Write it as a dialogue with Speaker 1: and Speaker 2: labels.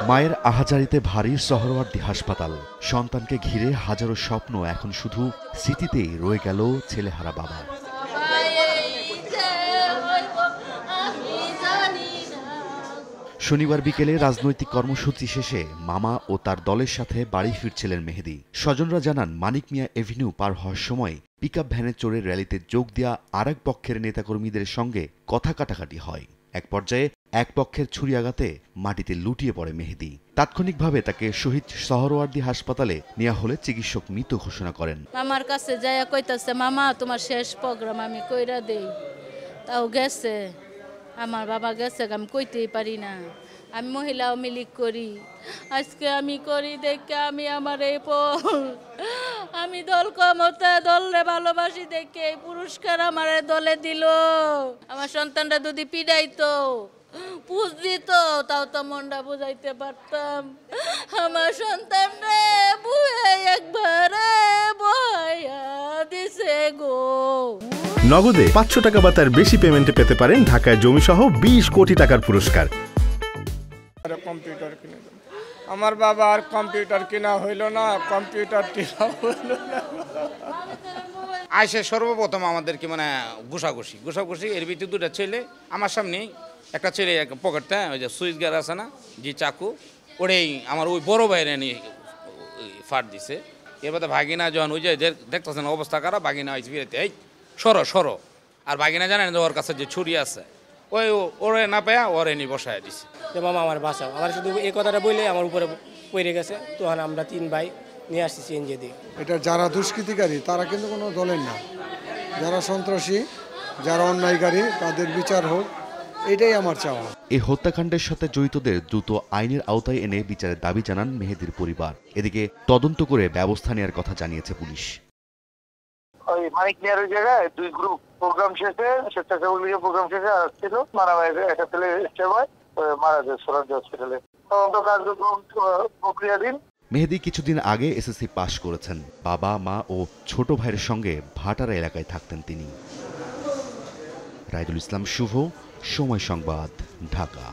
Speaker 1: মায়ের আহাজারিতে ভারী সোহরাওয়ার্দী হাসপাতাল। সন্তানকে ঘিরে হাজারো স্বপ্ন এখন শুধু স্মৃতিতেই রয়ে গেল ছেলেহারা বাবা। শনিবার বিকেলে রাজনৈতিক কর্মসূচি শেষে মামা ও তার দলের সাথে বাড়ি ফিরছিলেন মেহেদী। স্বজনরা জানান, মানিক মিয়া এভিনিউ পার হওয়ার সময় পিকআপ ভ্যানে চড়ে র্যালিতে যোগ দেওয়া আরেক পক্ষের নেতাকর্মীদের সঙ্গে কথা কাটাকাটি হয়। এক পর্যায়ে এক পক্ষের ছুরিয়াঘাতে মাটিতে লুটিয়ে পড়ে মেহেদী। তাৎক্ষণিকভাবে তাকে শহীদ সোহরাওয়ার্দী হাসপাতালে নেওয়া হলে চিকিৎসক মৃত ঘোষণা করেন।
Speaker 2: মামার কাছে যাইয়া কইতাছে, মামা তোমার শেষ প্রোগ্রাম আমি কইরা দেই। তাও গেছে, আমার বাবা গেছে, আমি কইতেই পারি না। আমি মহিলা আওয়ামী লীগ করি, আজকে আমি করি দেখে আমি আমার এই আমি দল ক্ষমতা দলরে ভালোবাসি দেখে এই পুরস্কার আমার দলে দিল। আমার সন্তানরা যদি পিড়াইতো পুষ দিত তাও তো মনটা বুঝাইতে পারতাম। আমার সন্তানরে বুঝে একবারে বয়া দিছে গো।
Speaker 3: নগদে 500 টাকা বা তার বেশি পেমেন্টে পেতে পারেন ঢাকায় জমিসহ 20 কোটি টাকার পুরস্কার।
Speaker 4: কম্পিউটার কিনে দেন। আমার বাবা আর কম্পিউটার কিনা হইল না, কম্পিউটার কিনা হইল না।
Speaker 5: আইসে সর্বপ্রথম আমাদেরকে মানে ঘুষাঘুষি এর ভিতরে দুটা ছেলে আমার সামনে, একটা ছেলে পকেটটা ওই যে সুইচ গার আছে না যে চাকু, ওটাই আমার ওই বড় বাইরে নিয়ে ফাট দিছে। এবার ভাগিনা যখন ওই যে দেখতেছেন অবস্থা খারাপ, ভাগিনা হয়েছে বিরাতে এই সরো আর ভাগিনা জানেন যে ওর কাছে যে ছুরি আছে ওই ওরে না পায়া ওরে নি বসায় দিছে।
Speaker 6: মামা আমার বাঁচাও, আমার শুধু এই কথাটা বললে আমার উপরে পড়ে গেছে। তখন আমরা 3 ভাই নিয়ে আসছি সিএনজি দিয়ে।
Speaker 7: এটা যারা দুষ্কৃতিকারী তারা কিন্তু কোনো দলের না, যারা সন্ত্রাসী, যারা অন্যায়কারী তাদের বিচার হোক, এটাই আমার চাওয়া।
Speaker 1: এই হত্যাকাণ্ডের সাথে জড়িতদের দ্রুত আইনের আওতায় এনে বিচারের দাবি জানান মেহেদীর পরিবার। এদিকে তদন্ত করে ব্যবস্থা নেওয়ার কথা জানিয়েছে পুলিশ।
Speaker 8: ওই মানিক মিয়ার ওই জায়গায় 2 গ্রুপ প্রোগ্রাম শেষে স্বেচ্ছাসেবক প্রোগ্রাম শেষে আসছিল, মারা হয়েছে, একটা ছেলে সেবায় মারা যায় সোরারদি হসপিটালে। তদন্ত কার্যক্রম প্রক্রিয়াধীন।
Speaker 1: মেহেদী কিছুদিন আগে এসএসসি পাশ করেছেন। বাবা মা ও ছোট ভাইয়ের সঙ্গে ভাটারা এলাকায় থাকতেন তিনি। রাইদুল ইসলাম শুভ, সময় সংবাদ, ঢাকা।